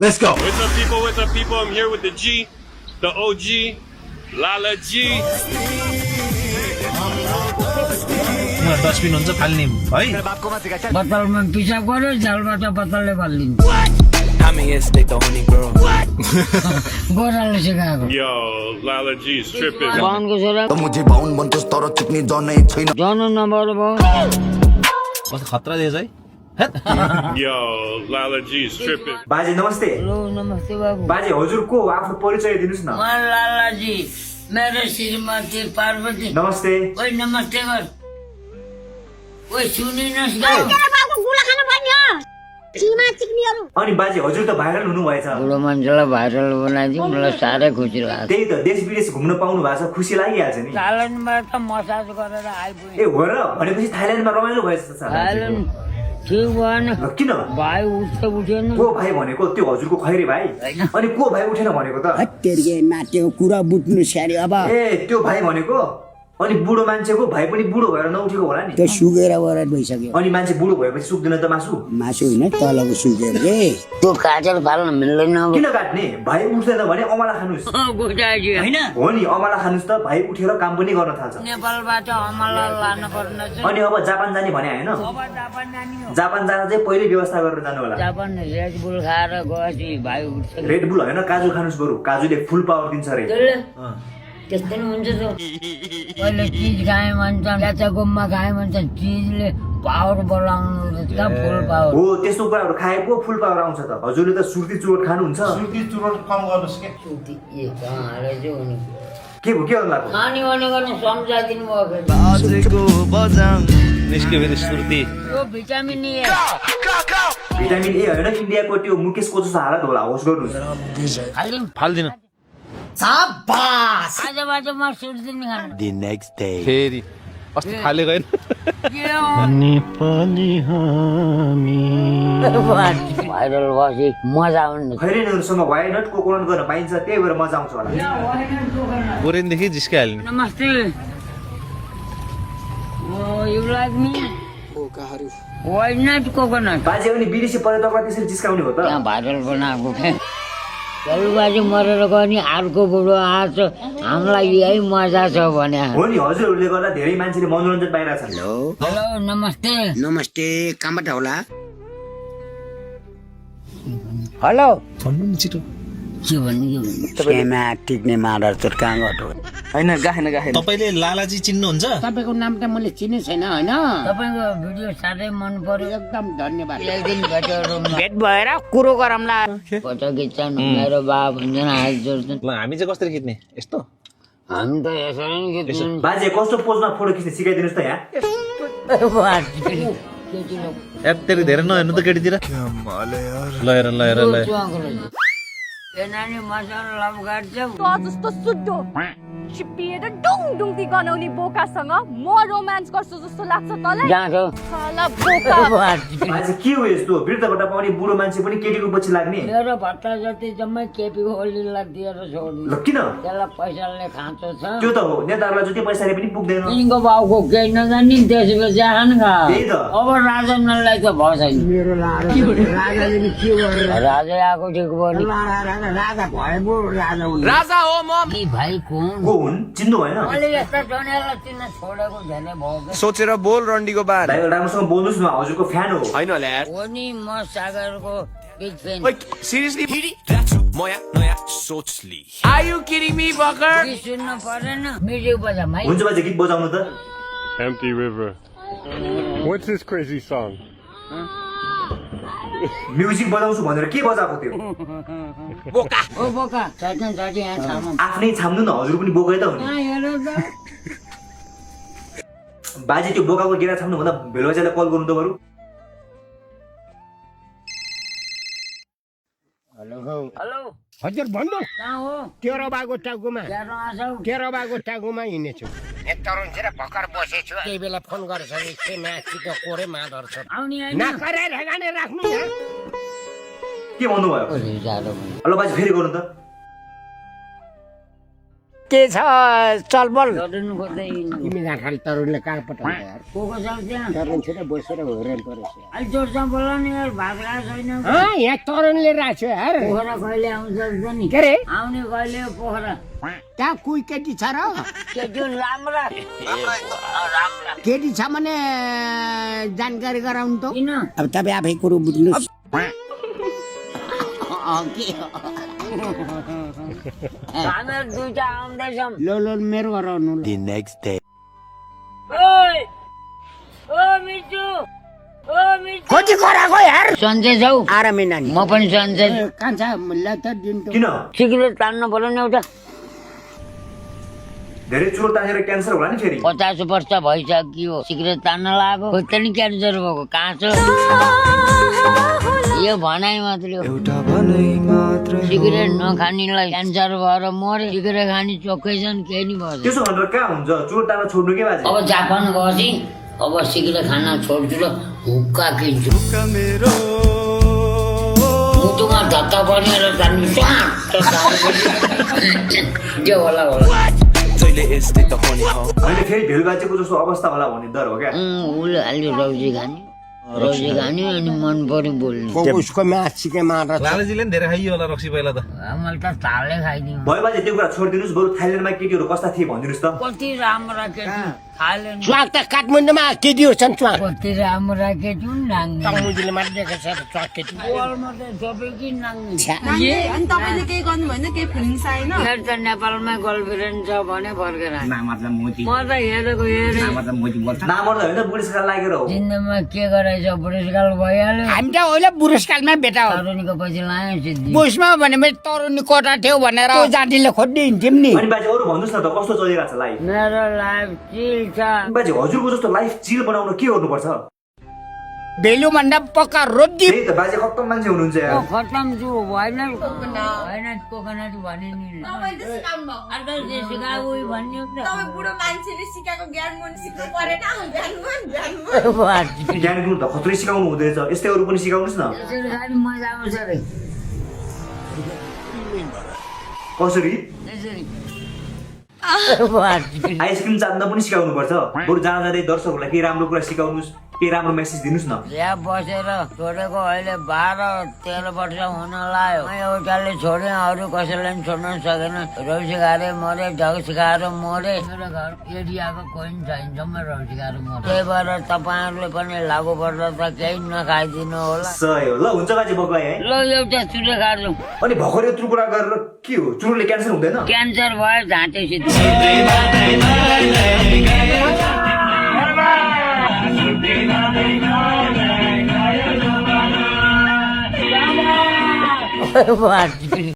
Let's go. What's up, people? What's up, people? I'm here with the G, the OG, Lala G. Dustbin हुन्छ फाल्ने है बत्तलमा पिसाब गर्यो झ्यालबाट बत्तलले फालिदिन्छ गोराले सिकाएको Yo, Lala G is tripping. बाहुनको छोरा मुझे बाहुन भन्थ्योस् तर चुक्ने जनै छैन जनु नम्बर भयो कस्तो खतरा दिएछ है Yo, Lala G is tripping. बाजे नमस्ते हेलो नमस्ते बाबु बाजे हजुर को आफ्नो परिचय दिनुस् न म लालाजी मेरो श्रीमती पार्वती नमस्ते ओइ नमस्ते गर ओइ सुनिनस् न अनि बाजे हजुर त भाइरल हुनु भएछ बुढो मान्छेलाई भाइरल बनाइदियो मलाई साह्रै खुसी लाग्यो त्यही त देश विदेश घुम्न पाउनु भएको छ खुसी लागिहाल्छ नि थाइल्यान्डबाट मसाज गरेर आइपुगेँ ए हो र भनेपछि थाइल्यान्डमा रमाइलो भएछ त छ थाइल्यान्ड ठिक भएन ल, किन भाइ उठेन को भाइ भनेको त्यो हजुरको खैरे भाइ अनि को भाइ उठेन भनेको त तेर्गे नाट्यो कुरा बुझ्नु स्याहारी अब ए त्यो भाइ भनेको अनि बुढो मान्छेको भाइ पनि बुढो भएर नउठेको होला नि त्यो सुकेर वरात भइसक्यो अनि मान्छे बुढो भएपछि सुक्दैन त मासु मासु होइन तलको सुकेर रे त्यो काजल फाल्न मिल्दैन अब किन काट्ने भाइ उठ्दैन भने अमला खानुस् गुटाइदियो होइन हो नि अमला खानुस् त भाइ उठेर काम पनि गर्न थाल्छ नेपालबाट अमला लानु पर्ने छ अनि अब जापान जाने भने होइन अब जापान जाने हो जापान जान चाहिँ पहिले व्यवस्था गरेर जानु होला जापान रेड बुल खाएर गएपछि भाइ उठ्छ रेड बुल होइन काजु खानुस् बरु काजुले फुल पावर दिन्छ रे त्यस्तै हुन्छ त पहिले चिज खाए भन्छ काँचा गुम्बा खाए भन्छ चिजले पावर बोलाउनु कहाँ फुल पावर हो त्यस्तो कुराहरू खाए पो फुल पावर आउँछ त हजुरले त सुर्ती चुरोट खानुहुन्छ ए कहाँ रहेछ भने के भयो के गर्नु लाग्यो खाने भनेको नि सम्झाइदिनु भयो निस्क्यो फेरि सुर्ती यो भिटामिन ए भिटामिन ए होइन इन्डियाको त्यो मुकेशको जस्तो हालत होला होस् गर्नुहोस् खालिदिउँ फाल्दिन आजबाट म सुर्दिने खानु फेरि अस्ति फालेको होइन भाइरल भएपछि मजा आउने खैरेनहरूसँग वाइनट कोकोनट गर्न पाइन्छ त्यही भएर मजा आउँछ होला बोरेनदेखि जिस्काइहाल्ने नमस्ते you like me why not coconut बाजे पनि विदेशी पर्यटकलाई त्यसरी जिस्काउने हो त त्यहाँ भाइरल बनाएको बाजे मरेर गयो नि अर्को बुढो आएछ हामीलाई यही मजा छ भने हो नि हजुरहरूले गर्दा धेरै मान्छेले मनोरञ्जन पाइरहेछन् हेलो नमस्ते नमस्ते कहाँबाट होला हेलो भन्नु नि छिटो के भन्नु सेमा टिक्ने माडर चोट कहाँबाट हो तपाईँले लालाजी चिन्नुहुन्छ तपाईँको नाम त मैले चिने छैन होइन तपाईँको भिडियो साह्रै मन पर्यो एकदम धन्यवाद एकदिन भेटहरू भेट भएर कुरो गरौँला फोटो खिच्छन् मेरो बा भन्छन् हात जोड्छन् ल हामी चाहिँ कसरी खिच्ने यस्तो हामी त यसरी नै खिच्छौँ बाजे कस्तो पोजमा फोटो खिच्ने सिकाइदिनुहोस् त यहाँ यत्तिकै धेरै नहेर्नु त केटीतिर ल हेर नानी मसँग लभ गर्छौ जस्तो सुड्डो चिपिएर डुङ डुङती गनाउने बोकासँग म रोमान्स गर्छु जस्तो लाग्छ तँलाई जान्छौ साला बोका बाजे के हो यस्तो वृद्धबाट पाउने बुढो मान्छे पनि केटीको पछि लाग्ने मेरो भत्ता जति जम्मै केपी ओलीलाई दिएर छोडिदियो ल किन त्यसलाई पैसाले खाँचो छ त्यो त हो नेताहरूलाई जति पैसाले पनि पुग्दैन यिनको बाउको केही नजानी त्यसपछि आएन त्यही त। अब राजनलाई त भयो छैन मेरो राजाले नि के गरेर राजा आएको ठिक भयो नि राजा भएको राजा हुनु ए भाइ कुन को हुन् चिन्नु भएन मैले यस्ता जनेलाई चिन्न छोडेको झनै भयो सोचेर बोल रन्डीको बार भाइ राम्रोसँग बोल्नुहोस् न हजुरको फ्यान हो होइन होला यार हो नि म सागरको बिग फ्यान सिरियसली मया नयाँ सोचली आर यु किडिङ मी बकर गीत सुन्न परेन म्युजिक बजा भाइ हुन्छ बाजे गीत बजाउनु त Empty River. What's this crazy song? Music बजाउँछु भनेर के बजाएको थियो ओ बोका चट्न चटी यहाँ छाम आफ्नै छाम्नु न हजुर पनि बोकै त हो नि हेर त बाजे त्यो बोकाको गेडा छाम्नु भन्दा भेलबाजेलाई कल गर्नु त बरु हेलो हजुर भन्नु कहाँ हो तेरो बागो टाउकोमा हेर्न आछौ तेरो बागो टाउकोमा हिँडेछु तरुणतिर भर्खर बसेछु त्यही बेला फोन गरेछ सेमा छिटो कोरे मादर छ आउने हैन नखरे ढगाने राख्नु यहाँ के भन्नुभयो जाडो भयो हेलो बाजे फेरि गर्नु त के छ चलबल तरुण खोज्दै हिँड्नु। तिमी गाठाले तरुणले कहाँ पठाउँछ यार को को छ त्यहाँ? तरुण छिटो बसेर होरेन परेछ अलि जोडसँग बोल नि यार, भात खाएको छैन। यहाँ तरुणले राख्यो यार पोखरा कहिले आउँछ नि? के अरे आउने कहिले हो पोखरा? त्यहाँ कोही केटी छ र केटी राम्रा केटी छ भने जानकारी गराउनु त किन? अब तपाईँ आफै कुरो बुझ्नुहोस् हामीहरू दुईटा आउँदैछौँ। लो मेरो गराउनु ल। ओइ ओ मिचु, ओ मिचु कति कराएको यार सन्चै छौ? आरामै नानी म पनि सन्चै छु। कहाँ छ ल त दिनु किन सिगरेट तान्न पर्यो नि एउटा। धेरै चुरो तानेर क्यान्सर होला नि फेरि 50 वर्ष भइसक्यो सिगरेट तान्न लागेको, खोज्दै नि क्यान्सर भएको कहाँ छ? यो भनाइ मात्रै हो। सिगरेट नखानेलाई क्यान्सर भएर मरे, सिगरेट खाने चोखै छन्, केही नि भएन। त्यसो भनेर कहाँ हुन्छ चुरो तान्न छोड्नु के बाजे अब जापान गएपछि अब सिगरेट खान छोड्छु र हुक्का किन्छु। मुटुमा धक्का बनेर जानु त्यो होला तैँले यस्तै त पनि हौ अहिले फेरि भेल बाजेको जस्तो अवस्था होला भन्ने डर हो क्या उसले अलि रौजी खाने अनि मन पऱ्यो बोल्नु। उसको म्याच सिके मार लालजीले नि धेरै खाइयो होला रक्सी पहिला त। मैले त थालै खाइदिउँ। भयो बाजे त्यो कुरा छोडिदिनुहोस् बरु थाइल्यान्डमा केटीहरू कस्ता थिए भनिदिनुहोस् त कति राम्रा केटी थाइल्यान्ड, च्वाक त काठमाडौँमा केटीहरू छन् च्वाक कति राम्रा केटी नाङ्गे। तमुजीले मारिदिएको छ च्वाक केटी बलमा त सबै कि नाङ्गे। अनि तपाईँले केही गर्नु भएन, केही फिलिङ्स आएन? मेरो त नेपालमा गर्लफ्रेन्ड छ भने फर्केर आएँ। म त हेरेको हेरेँ। नामर्दा होइन बुढेसकाल लागेर हो जिन्दगीमा के गरेछ पुरस्कार भइहाल्यो। हामी त अहिले बुढेसकालमा भेटा हो तरुणीको पछि लायो सिद्धि। बुझमा भनेपछि तरुनी कोटा थियो भनेर त्यो जातिले खोज्दै हिँड्थ्यौँ नि अनि बाजे अरू भन्नुहोस् न त कस्तो चलिरहेको छ लाइफ मेरो लाइफ चिल छ। बाजे हजुरको जस्तो लाइफ चिल बनाउन के गर्नुपर्छ भेल्यु भन्दा पक्का रोजी त्यही त बाजे खत्तम मान्छे हुनुहुन्छ यार खतम छु भएन कोकोनट भने नि तपाईँले सिकाउनु भएको। अन्त जे सिकाएको उही भन्ने हो तपाईँ बुढो मान्छेले सिकाएको ज्ञान मन सिक्नु परेन? ज्ञान मन। ज्ञान गुरु त खत्रै सिकाउनु हुँदैछ यस्तै अरू पनि सिकाउनुहोस् न त्यसरी खालि मजा आउँछ रे कसरी त्यसरी। आइसक्रिम चाट्न पनि सिकाउनु पर्छ बरु जहाँ जाँदै दर्शकहरूलाई केही राम्रो कुरा सिकाउनुहोस् केही राम्रो मेसेज दिनुहोस् न यहाँ बसेर छोडेको अहिले 12-13 वर्ष हुन लाग्यो। एउटाले छोडे अरू कसैले पनि छोड्न सकेन। रौसी खाएर मरे, ढग सिकाएर मरे। मेरो घर एरियाको कोही पनि छैन जम्मै रौसी खाएर मरे। त्यही भएर तपाईँहरूले पनि लागु पर्दा त केही नखाइदिनु होला। सही हो ल हुन्छ बाजे बग्लाई है ल एउटा चुरे खाएर अनि भर्खर यत्रो कुरा गरेर के हो चुरोले क्यान्सर हुँदैन क्यान्सर भयो झाँटेसित।